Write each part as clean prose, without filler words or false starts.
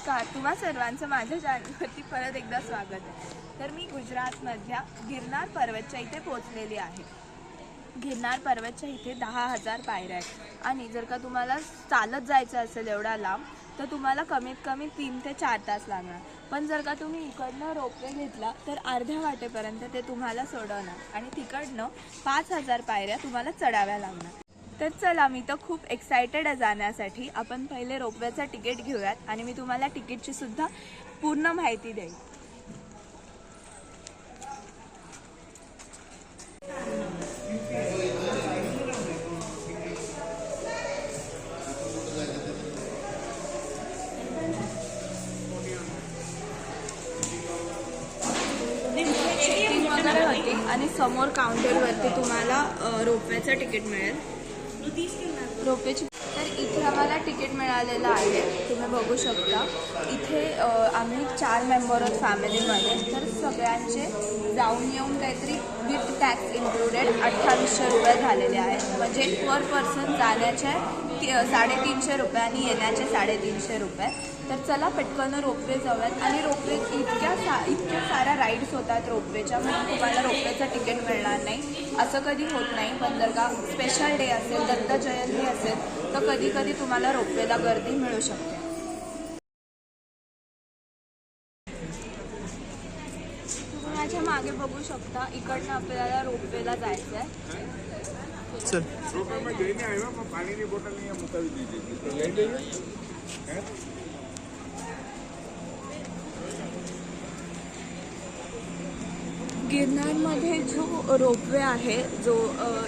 नमस्कार, तुम्हा सर्वांचं माझ्या चॅनलवरती परत एकदा स्वागत आहे। तर मी गुजरातमधल्या गिरनार पर्वतच्या इथे पोहोचलेली आहे। गिरनार पर्वतच्या इथे 10,000 पायऱ्या आहेत आणि जर का तुम्हाला चालत जायचं असेल एवढा लांब तर तुम्हाला कमीत कमी 3 ते 4 तास लागणार। पण जर का तुम्ही इकडनं रोपवे घेतला तर अर्ध्या वाटेपर्यंत ते तुम्हाला सोडवणार आणि तिकडनं 5,000 पायऱ्या तुम्हाला चढाव्या लागणार। तर चला, मी तर खूप एक्सायटेड आहे जाण्यासाठी। आपण पहिले रोपवेचं तिकीट घेऊयात आणि मी तुम्हाला तिकीटची सुद्धा पूर्ण माहिती देईन। चेकिंग वगैरे होती आणि समोर काउंटरवरती तुम्हाला रोपवेचं तिकीट मिळेल। रोपवेची तर इथे आम्हाला तिकीट मिळालेलं आहे, तुम्ही बघू शकता। इथे आम्ही 4 मेंबर आहोत फॅमिलीमध्ये, तर सगळ्यांचे जाऊन येऊन काहीतरी विथ टॅक्स इन्क्लुडेड 2800 रुपये झालेले आहेत। म्हणजे पर पर्सन जाण्याचे 350 रुपये आणि येण्याचे 350 रुपये। तर चला पटकन रोपवे जाऊयात। आणि रोपवे इतक्या साऱ्या राईड्स होतात रोपवेच्या, म्हणून तुम्हाला रोपवेचं तिकीट मिळणार नाही असं कधी होत नाही। पण जर का स्पेशल डे असेल, दत्त जयंती असेल, तर कधी कधी तुम्हाला रोपवेला गर्दी मिळू शकते। तुम्ही माझ्या मागे बघू शकता, इकडनं आपल्याला रोपवेला जायचं आहे। गिरनारमध्ये जो रोपवे आहे, जो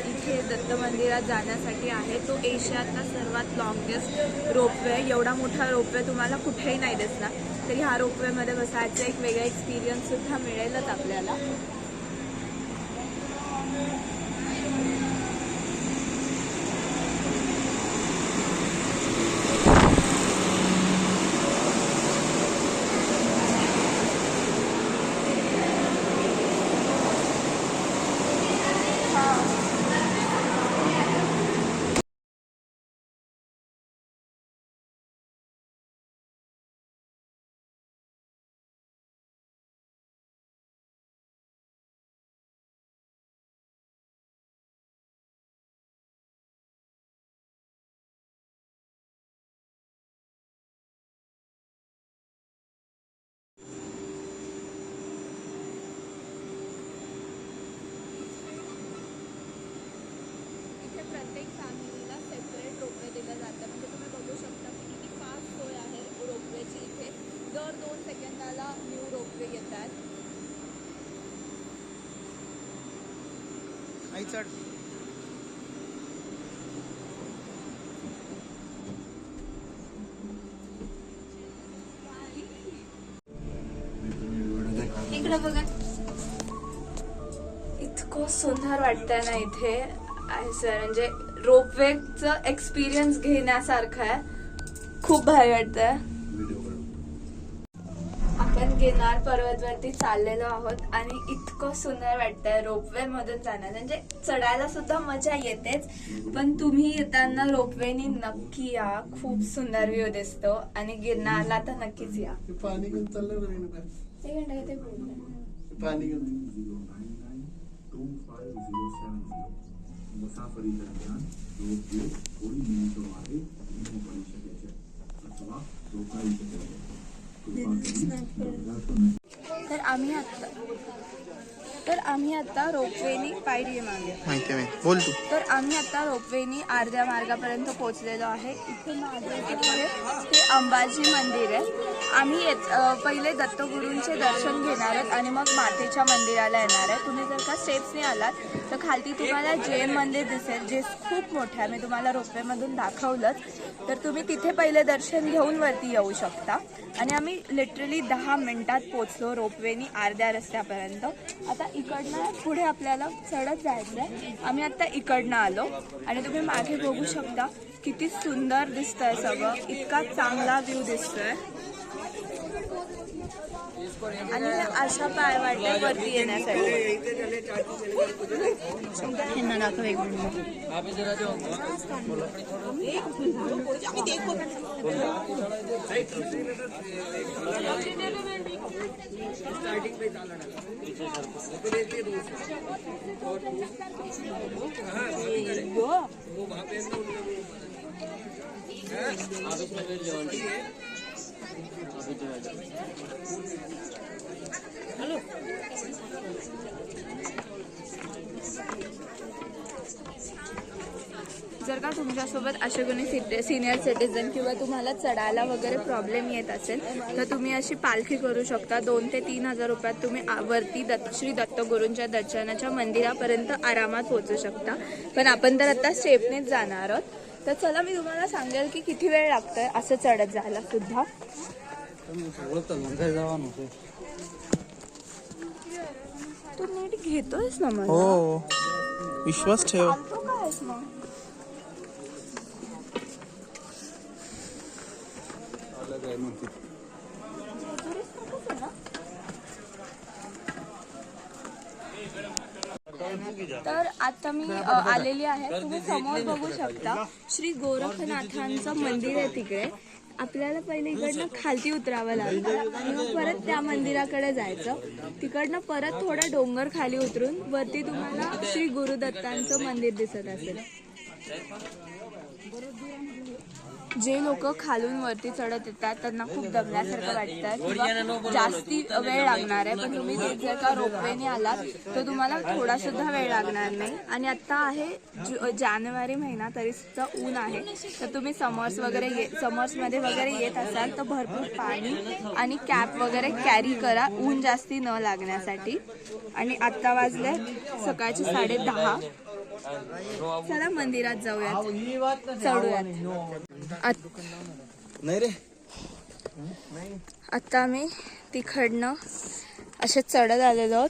इथे दत्त मंदिरात जाण्यासाठी आहे, तो एशियातला सर्वात लॉंगेस्ट रोपवे। एवढा मोठा रोपवे तुम्हाला कुठेही नाही दिसणार। तरी ह्या रोपवेमध्ये बसायचं एक वेगळा एक्सपिरियन्ससुद्धा मिळेलच आपल्याला। प्रत्येक फॅमिलीला सेपरेट रोपवे दिलं जातं। म्हणजे तुम्ही बघू शकता की किती फास्ट सोय आहे रोपवेची। इथे दर 2 सेकंदाला न्यू रोपवे येतात। इकडे बघा, इतकं सुंदर वाटतंय ना इथे। असं म्हणजे रोपवेचं एक्सपिरियन्स घेण्यासारखं आहे, खूप भारी वाटतंय। आपण गिरनार पर्वतवरती चाललेलो आहोत आणि इतकं सुंदर वाटतंय रोपवे मधून जाणं। म्हणजे चढायला सुद्धा मजा येतेच, पण तुम्ही येताना रोपवेनी नक्की या, खूप सुंदर व्ह्यू दिसतो। आणि गिरनारला तर नक्कीच या। पाणी घेऊन चाललं ते पाणी घेऊन मुसाफरी दरम्यान रोपवे थोडी मिनिटंवारे पडू शकेल अथवा धोका येऊ शकेल। तर आम्ही आता रोपवेनी पायरी मागे बोल तू। तर आम्ही आता रोपवेनी अर्ध्या मार्गापर्यंत पोहोचलेलो आहे। इथे मागे जे आहे ते अंबाजी मंदिर आहे। आम्ही पहिले दत्तगुरूंचे दर्शन घेणार आहोत आणि मग मातेच्या मंदिराला येणार आहे। तुम्ही जर का स्टेप्सने आलात तर खालती तुम्हाला जैन मंदिर दिसेल, जे खूप मोठं आहे। मी तुम्हाला रोपवेमधून दाखवलंच, तर तुम्ही तिथे पहिले दर्शन घेऊन वरती येऊ शकता। आणि आम्ही लिटरली 10 मिनिटात पोचलो रोपवेनी अर्ध्या रस्त्यापर्यंत। आता इकडनं पुढे आपल्याला चढत जायचं आहे। आम्ही आता इकडनं आलो आणि तुम्ही मागे बघू शकता किती सुंदर दिसतंय सगळं, इतका चांगला व्ह्यू दिसतोय। आणि अशा पायवाटा वरती येण्यासाठी ह्यांना दाखव एक मिनिट. जर का तुमच्यासोबत असे कोणी सिनियर सिटीजन किंवा तुम्हाला चढायला वगैरे प्रॉब्लेम येत असेल तर तुम्ही अशी पालखी करू शकता. 2 ते 3 हजार रुपयात तुम्ही वरती श्री दत्तगुरूंच्या दर्शनाच्या मंदिरापर्यंत आरामात पोहोचू शकता. पण आपण तर आता स्टेपनेच जाणार आहोत. तर चला मी तुम्हाला सांगेल की किती वेळ लागतोय असं चढत जायला सुद्धा. तू नीट घेतोयस ना मला? हो, विश्वास ठेव. चालतो कायस मग? तर आता मी आलेली आहे. तुम्ही समोर बघू शकता श्री गोरखनाथांचं मंदिर आहे तिकडे. आपल्याला पहिले इकडनं खालती उतरावं लागतं आणि मग परत त्या मंदिराकडे जायचं. तिकडनं परत थोडा डोंगर खाली उतरून वरती तुम्हाला श्री गुरुदत्तांचं मंदिर दिसत असेल. जे लोक खालून वरती चढत येतात त्यांना खूप दमल्यासारखं वाटतं किंवा जास्ती वेळ लागणार आहे. पण तुम्ही जर का रोपवेने आलात तर तुम्हाला थोडा सुद्धा वेळ लागणार नाही. आणि आता आहे जानेवारी महिना, तरी सुद्धा ऊन आहे. तर तुम्ही समर्समध्ये वगैरे येत असाल तर भरपूर पाणी आणि कॅप वगैरे कॅरी करा ऊन जास्ती न लागण्यासाठी. आणि आत्ता वाजले सकाळचे 10:30. चला मंदिरात जाऊयात, चढूयात. नाही रे, आता आम्ही तिकडनं असे चढत आलेलो आहोत.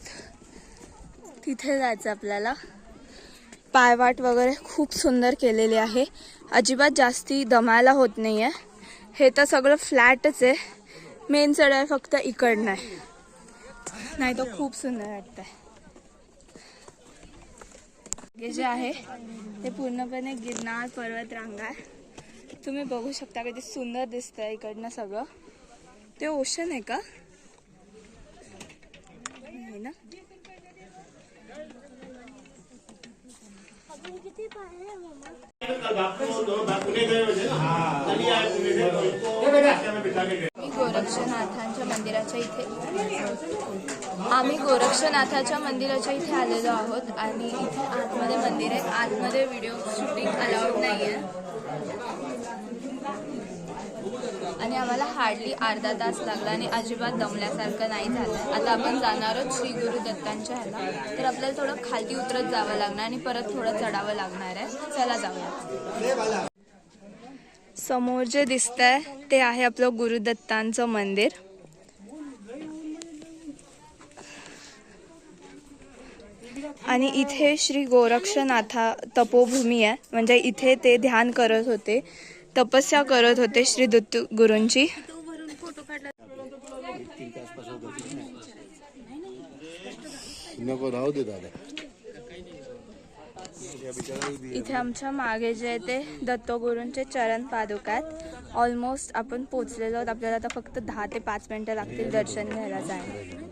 तिथे जायचं आपल्याला. पायवाट वगैरे खूप सुंदर केलेली आहे. अजिबात जास्ती दमायला होत नाही आहे. हे तर सगळं फ्लॅटच आहे. मेन चढाई फक्त इकडनं आहे. नाही तर खूप सुंदर वाटतंय. हे जे आहे ते पूर्णपणे गिरनार पर्वत रांगा आहे. तुम्ही बघू शकता किती सुंदर दिसतंय इकडनं सगळं. ते ओशन आहे का? नाही ना. आम्ही गोरक्षनाथाच्या मंदिराच्या इथे आलेलो आहोत. आणि इथे आतमध्ये मंदिर आहे. आतमध्ये व्हिडिओ शूटिंग अलाउड नाही आहे. आणि आम्हाला हार्डली अर्धा तास लागला आणि अजिबात दमल्यासारखं नाही झालं. आता आपण जाणार आहोत श्री गुरुदत्तांच्या ह्याला. तर आपल्याला थोडं खालती उतरत जावं लागणार आणि परत थोडं चढावं लागणार आहे. चला जाऊया. समोर जे दिसतंय ते आहे आपलं गुरुदत्तांचं मंदिर. आणि इथे श्री गोरक्षनाथा तपोभूमी आहे. म्हणजे इथे ते ध्यान करत होते, तपस्या करत होते श्री दत्त गुरूंची. इथे आमच्या मागे जे आहे ते दत्तगुरूंचे चरण पादुका आहेत. ऑलमोस्ट आपण पोचलेलो आहोत. आपल्याला आता फक्त 10 ते 5 मिनिटं लागतील दर्शन घ्यायला जायला.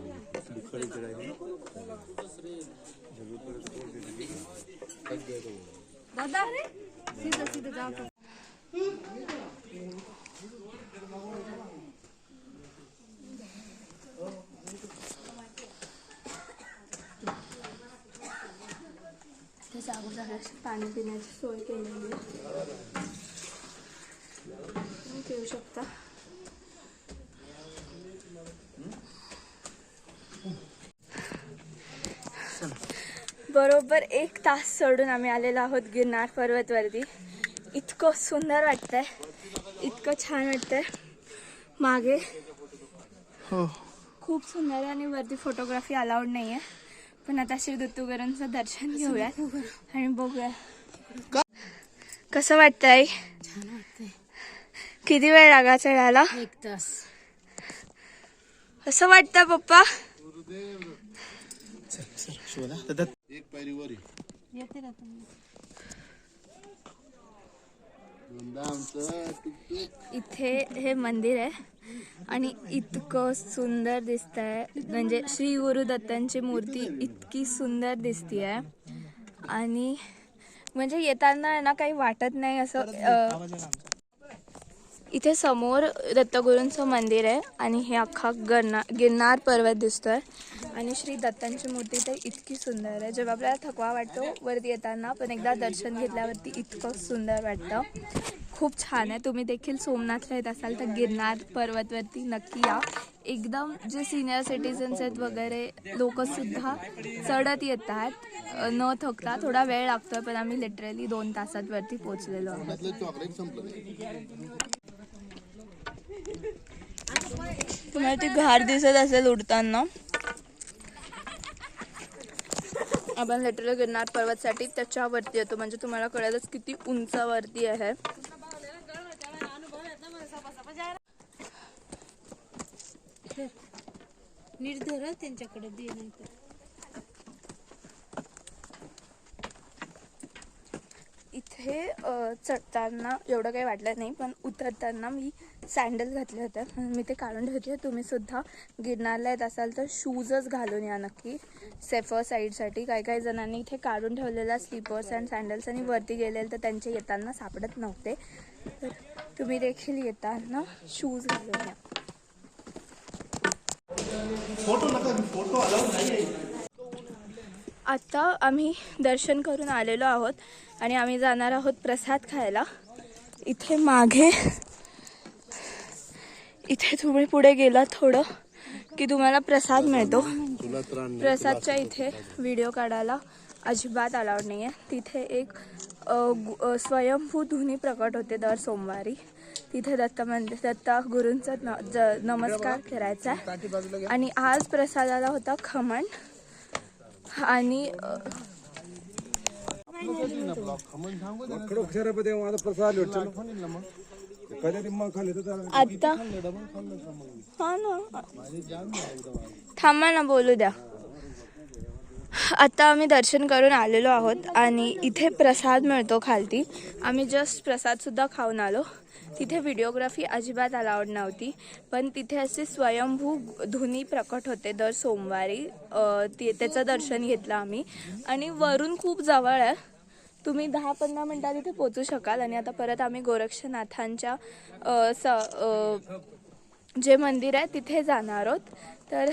दादा सीधे जाओ. पाणी पिण्याची सोय केलेली आहे. पिऊ शकता. बरोबर 1 तास चढून आम्ही आलेलो आहोत गिरनार पर्वतवरती. इतकं सुंदर वाटतंय, इतकं छान वाटतंय. मागे खूप सुंदर आहे आणि वरती फोटोग्राफी अलाउड नाही आहे. पण आता श्री दत्तगुरूंचं दर्शन घेऊया आणि बघूया कसं वाटतंय. छान वाटतंय. किती वेळ लागा चढायला? 1 तास. कसं वाटतं पप्पा? शोधा तर एक पायरी वर ये. दोनदा आमचं टुकटुक. इथे हे मंदिर आहे आणि इतकं सुंदर दिसतंय. म्हणजे श्री गुरुदत्तांची मूर्ती इतकी सुंदर दिसतीये आणि म्हणजे येताना आहे ना काही वाटत नाही असं. इथे समोर दत्तगुरूंचं मंदिर आहे आणि हे अख्खा गिरनार पर्वत दिसतोय आणि श्री दत्तांची मूर्ती तर इतकी सुंदर आहे. जेव्हा आपल्याला थकवा वाटतो वरती येताना, पण एकदा दर्शन घेतल्यावरती इतकं सुंदर वाटतं. खूप छान आहे. तुम्ही देखील सोमनाथला येत असाल तर गिरनार पर्वतवरती नक्की या. एकदम जे सिनियर सिटीजन्स आहेत वगैरे लोकंसुद्धा चढत येतात न थकता. थोडा वेळ लागतोय पण आम्ही लिटरली 2 तासात वरती पोहोचलेलो आहोत. त्यातलं चॉकलेट संपलं. तुम्हाला ती घार दिसत असेल उडताना. आपण लिटरली गिरनार पर्वतसाठी त्याच्यावरती येतो म्हणजे तुम्हाला कळेलच किती उंचावरती आहे. निर्धर त्यांच्याकडे दे नंतर. इथे चढताना एवढं काही वाटलं नाही पण उतरताना मी सँडल घातले होते म्हणून मी ते काढून ठेवते. तुम्ही सुद्धा गिरनारला येत असाल तर शूजच घालून या नक्की सेफर साईडसाठी. काही जणांनी इथे काढून ठेवलेल्या स्लीपर्स अँड सँडल्स आणि वरती गेलेले तर त्यांचे येताना सापडत नव्हते. तर तुम्ही देखील येताना शूज घालून या. आता आम्ही दर्शन करून आलेलो आहोत आणि आम्ही जाणार आहोत प्रसाद खायला. इथे मागे इथे तुम्ही पुढे गेलात थोडं की तुम्हाला प्रसाद मिळतो. प्रसादच्या इथे व्हिडिओ काढायला अजिबात अलाउड नाही आहे. तिथे एक स्वयंभू धुनी प्रकट होते दर सोमवारी. तिथे दत्ता गुरूंचा नमस्कार करायचा आहे. आणि आज प्रसादाला होता खमण आणि आता हा ना थांबा ना बोलू द्या. आता आम्ही दर्शन करून आलेलो आहोत आणि इथे प्रसाद मिळतो खालती. आम्ही जस्ट प्रसाद सुद्धा खाऊन आलो. तिथे व्हिडिओग्राफी अजिबात अलाउड नव्हती पण तिथे असे स्वयंभू धुनी प्रकट होते दर सोमवारी. त्याचं दर्शन घेतलं आम्ही आणि वरून खूप जवळ आहे. तुम्ही 10-15 मिनिटात इथे पोचू शकाल. आणि आता परत आम्ही गोरक्षनाथांच्या जे मंदिर आहे तिथे जाणार आहोत. तर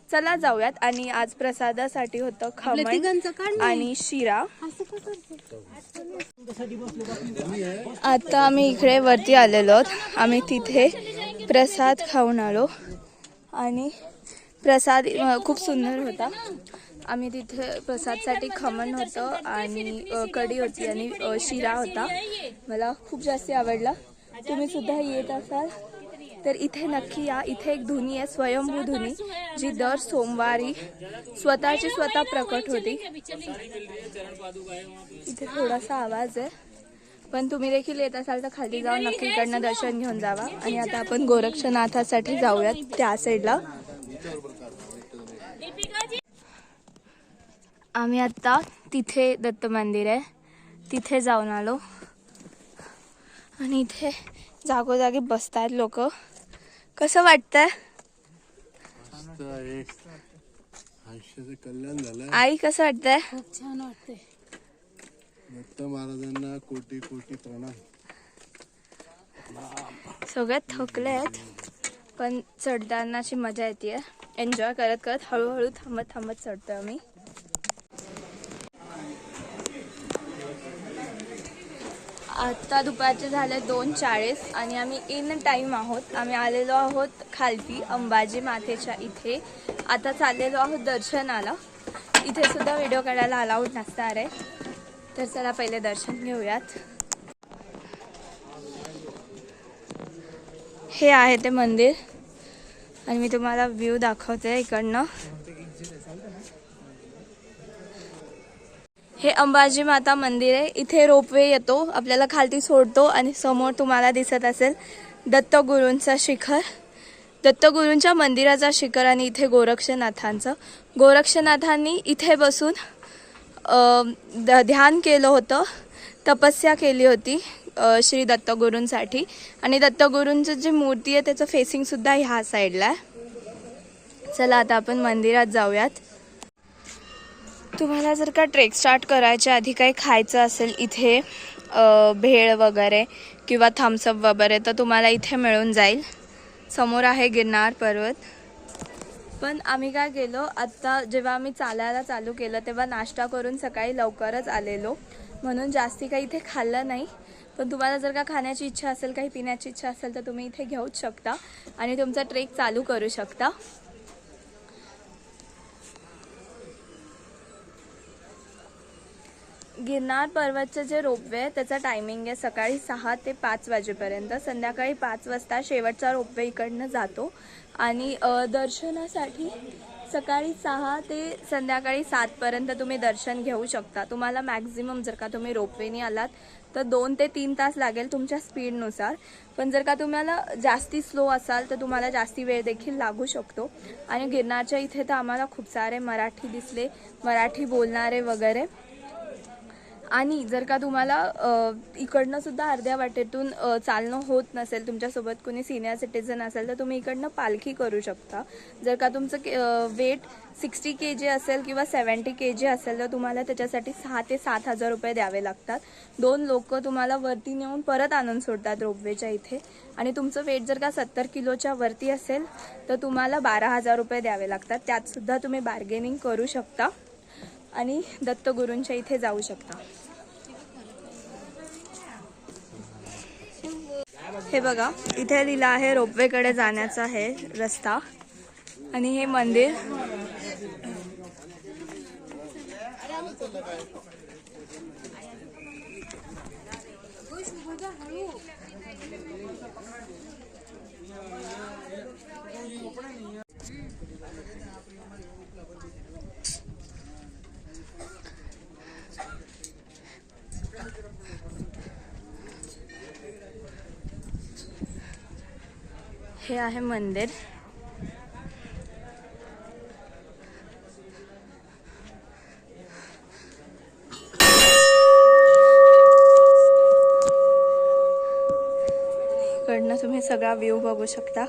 चला जाऊयात. आणि आज प्रसादासाठी होतं खमण आणि शिरा. आता आम्ही इकडे वरती आलेलो आहोत. आम्ही तिथे प्रसाद खाऊन आलो आणि प्रसाद खूप सुंदर होता. आम्ही तिथे प्रसादसाठी खमण होतं आणि कढी होती आणि शिरा होता. मला खूप जास्त आवडला. तुम्ही सुद्धा येत असाल तर इथे नक्की या. इथे एक धुनी आहे स्वयंभू धुनी जी दर सोमवारी स्वतः प्रकट होती. इथे थोडासा आवाज आहे पण तुम्ही देखील येत असाल तर खाली जाऊन नक्की इकडनं दर्शन घेऊन जावा. आणि आता आपण गोरक्षनाथासाठी जाऊयात त्या साईडला. आम्ही आता तिथे दत्त मंदिर आहे तिथे जाऊन आलो आणि इथे जागोजागी बसतायत लोक. कसं वाटतंय? आयुष्याचं कल्याण झालं. आई कसं वाटतंय? खूप छान वाटतंय. दत्त महाराजांना कोटी कोटी प्रणाम. सगळे थकले आहेत पण चढतानाची मजा येते. एन्जॉय करत करत हळूहळू थांबत चढतोय आम्ही. आता दुपारचे झाले 2:40 आणि आम्ही इन टाईम आहोत. आम्ही आलेलो आहोत खालती अंबाजी मातेच्या इथे. आता चाललेलो आहोत दर्शनाला. इथे सुद्धा व्हिडिओ काढायला अलाउड नसणार आहे. तर चला पहिले दर्शन घेऊयात. हे आहे ते मंदिर आणि मी तुम्हाला व्ह्यू दाखवते इकडनं. हे अंबाजी माता मंदिर आहे. इथे रोपवे येतो आपल्याला खालती सोडतो आणि समोर तुम्हाला दिसत असेल दत्तगुरूंचा शिखर. दत्तगुरूंच्या मंदिराचा शिखर आणि इथे गोरक्षनाथांचं. गोरक्षनाथांनी इथे बसून ध्यान केलं होतं, तपस्या केली होती श्री दत्तगुरूंसाठी. आणि दत्तगुरूंचं जी मूर्ती आहे त्याचं फेसिंगसुद्धा ह्या साईडला आहे. चला आता आपण मंदिरात जाऊयात. तुम्हाला जर का ट्रेक स्टार्ट करायच्या आधी काही खायचं असेल इथे भेळ वगैरे किंवा थम्सअप वगैरे तर तुम्हाला इथे मिळून जाईल. समोर आहे गिरनार पर्वत. पण आम्ही काय केलं, आत्ता जेव्हा आम्ही चालायला चालू केलं तेव्हा नाश्ता करून सकाळी लवकरच आलेलो, म्हणून जास्ती काही इथे खाल्लं नाही. पण तुम्हाला जर का खाण्याची इच्छा असेल, काही पिण्याची इच्छा असेल तर तुम्ही इथे घेऊच शकता आणि तुमचा ट्रेक चालू करू शकता. गिरनार पर्वतचं जे रोपवे आहे त्याचा टायमिंग आहे सकाळी 6 ते 5 वाजेपर्यंत. संध्याकाळी 5 वाजता शेवटचा रोपवे इकडनं जातो. आणि दर्शनासाठी सकाळी 6 ते संध्याकाळी 7पर्यंत तुम्ही दर्शन घेऊ शकता. तुम्हाला मॅक्झिमम जर का तुम्ही रोपवेने आलात तर 2 ते 3 तास लागेल तुमच्या स्पीडनुसार. पण जर का तुम्हाला जास्ती स्लो असाल तर तुम्हाला जास्ती वेळ देखील लागू शकतो. आणि गिरनारच्या इथे तर आम्हाला खूप सारे मराठी दिसले, मराठी बोलणारे वगैरे. आणि जर का तुम्हाला इकडनं सुद्धा अर्ध्या वाटेतून चालणं होत नसेल, तुमच्यासोबत कोणी सिनियर सिटीजन असेल तर तुम्ही इकडनं पालखी करू शकता. जर का तुमचं वेट 60 kg असेल किंवा 70 kg असेल तर तुम्हाला त्याच्यासाठी 6 ते 7 हजार रुपये द्यावे लागतात. 2 लोक तुम्हाला वरती नेऊन परत आणून सोडतात रोपवेच्या इथे. आणि तुमचं वेट जर का 70 किलोच्या वरती असेल तर तुम्हाला 12,000 रुपये द्यावे लागतात. त्यातसुद्धा तुम्ही बार्गेनिंग करू शकता आणि दत्तगुरूंच्या इथे जाऊ शकता. हे बघा, इथे लिहिलं आहे रोपवेकडे जाण्याचा आहे रस्ता. आणि हे मंदिर हे आहे मंदिर. इकडनं तुम्ही सगळा व्ह्यू बघू शकता.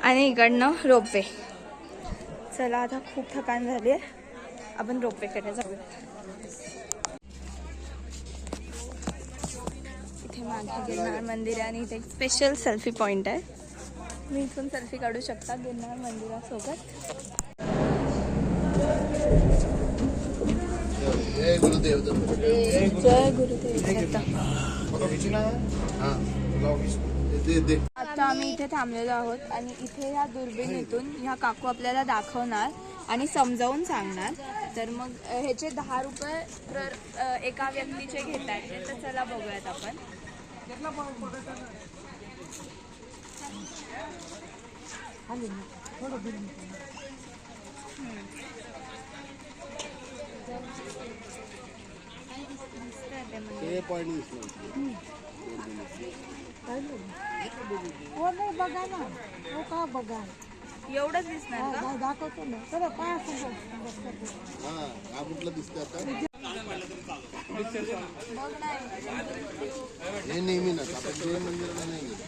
आणि इकडनं रोपवे. चला आता खूप थकान झाली आहे, आपण रोपवेकडे जाऊया. इथे मागे गिरनार मंदिर आहे आणि इथे एक स्पेशल सेल्फी पॉइंट आहे. मी इथून सेल्फी काढू शकता गिरनार मंदिरासोबत. जय गुरुदेव दत्त. जय गुरुदेव दत्त. आता आम्ही इथे थांबलेलो आहोत आणि इथे ह्या दुर्बिणीतून ह्या काकू आपल्याला दाखवणार आणि समजावून सांगणार. तर मग ह्याचे 10 रुपये एका व्यक्तीचे घेत आहेत. तर चला बघूयात आपण. ते पॉइंट हो नाही बघा ना, हो का बघा एवढंच दिसणार का? दाखवतो ना. चला पाय हा कुठलं दिसतं आता? हे नेहमी ना आपण जे मंदिराला नाही गेलो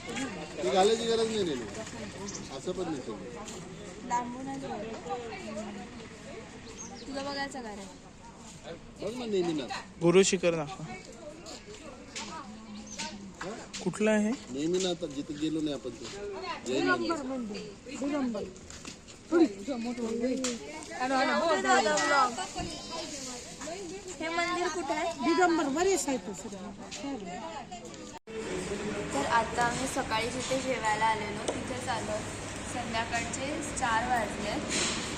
ती घालायची गरज नाही नेहमी, असं पण नसेल. लांबूनच तुला बघायचं काय रे? बघ ना नेहमी ना गुरु शिखर दाखवा. कुठलं आहे? नेहमी ना आता जिथे गेलो नाही आपण ते जैन मंदिर. हे मंदिर कुठे आहे? दिगंबर बरेच आहेत. तर आता आम्ही सकाळी जिथे जेवायला आलेलो तिथे चाललो. संध्याकाळचे 4 वाजले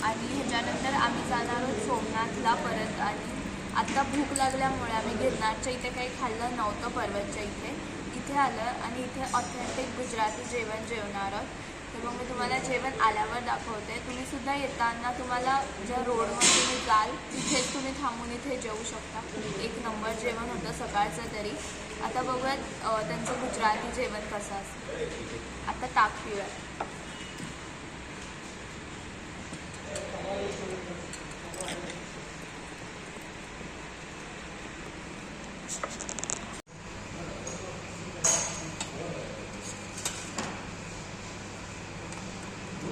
आणि ह्याच्यानंतर आम्ही जाणार आहोत सोमनाथला परत. आणि आत्ता भूक लागल्यामुळे आम्ही गिरनारच्या इथे काही खाल्लं नव्हतं पर्वतच्या इथे. इथे आलं आणि इथे ऑथेंटिक गुजराती जेवण जेवणार आहोत. तर मग मी तुम्हाला जेवण आल्यावर दाखवते. तुम्ही सुद्धा येताना तुम्हाला ज्या रोडवर तुम्ही जाल तिथेच तुम्ही थांबून इथे जेवू शकता. एक नंबर जेवण होतं सकाळचं तरी. आता बघूयात त्यांचं गुजराती जेवण कसं असतं. आता ताक पिऊया.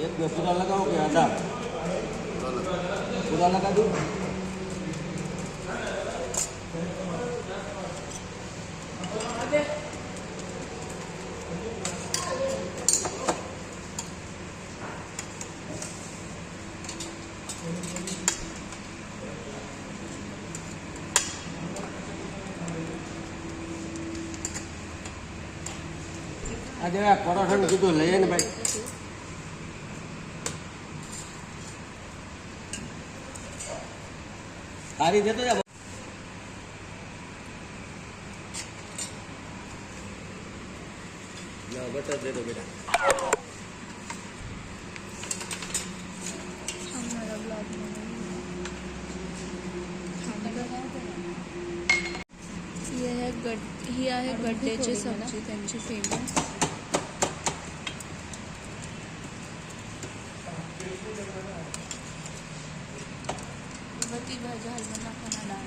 एक पुराला का हो गया था पुराला का दूँ अरे पराठा ने कीधुं लई ने भाई थाली देतो जा बटर दे दो बेटा. ही आहे गड्ड्याची सब्जी त्यांची फेमस. ती भाजी हलवून टाकून डाळ.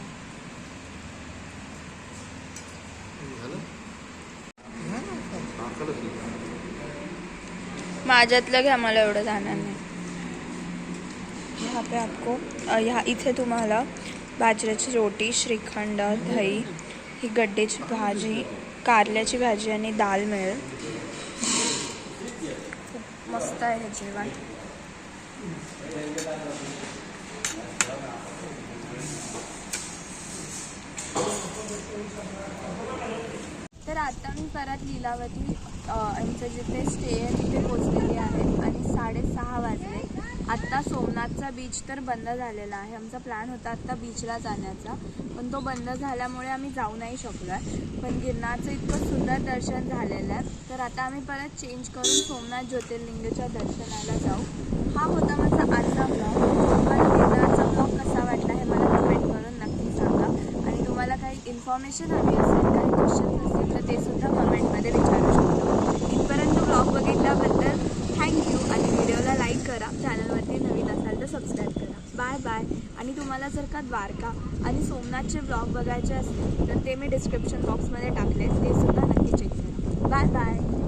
माझ्यातलं घ्या, मला एवढं जाणार नाही. यहाँ पे आपको यहाँ इथे तुम्हाला बाजऱ्याची रोटी, श्रीखंड, दही, ही गड्ड्याची भाजी, कारल्याची भाजी आणि डाळ मिळेल. खूप मस्त आहे हे जेवण. तर आता मी परत लीलावती आमचं जिथे स्टे आहे तिथे पोचलेली आहे आणि 6:30 वाजले. आत्ता सोमनाथचा बीच तर बंद झालेला आहे. आमचा प्लॅन होता आत्ता बीचला जाण्याचा, पण तो बंद झाल्यामुळे आम्ही जाऊ नाही शकलो आहे. पण गिरनारचं इतकं सुंदर दर्शन झालेलं आहे. तर आता आम्ही परत चेंज करून सोमनाथ ज्योतिर्लिंगच्या दर्शनाला जाऊ. हा होता माझा आजचा ब्लॉग. तुम्हाला गिरनारचा ब्लॉग कसा वाटला हे मला कमेंट करून नक्की सांगा. आणि तुम्हाला काही इन्फॉर्मेशन हवी असेल, काही क्वेश्चन्स असतील तर ते सुद्धा कमेंटमध्ये विचारू शकता. इथपर्यंत ब्लॉग बघितल्याबद्दल थँक्यू. आणि व्हिडिओला लाईक करा, चॅनलवरती नवीन असाल तर सबस्क्राईब करा. Bye bye. आणि तुम्हाला जर का द्वारका आणि सोमनाथचे ब्लॉग बघायचे असतील तर ते मी डिस्क्रिप्शन बॉक्समध्ये टाकले, ते सुद्धा नक्की चेक करा. Bye bye.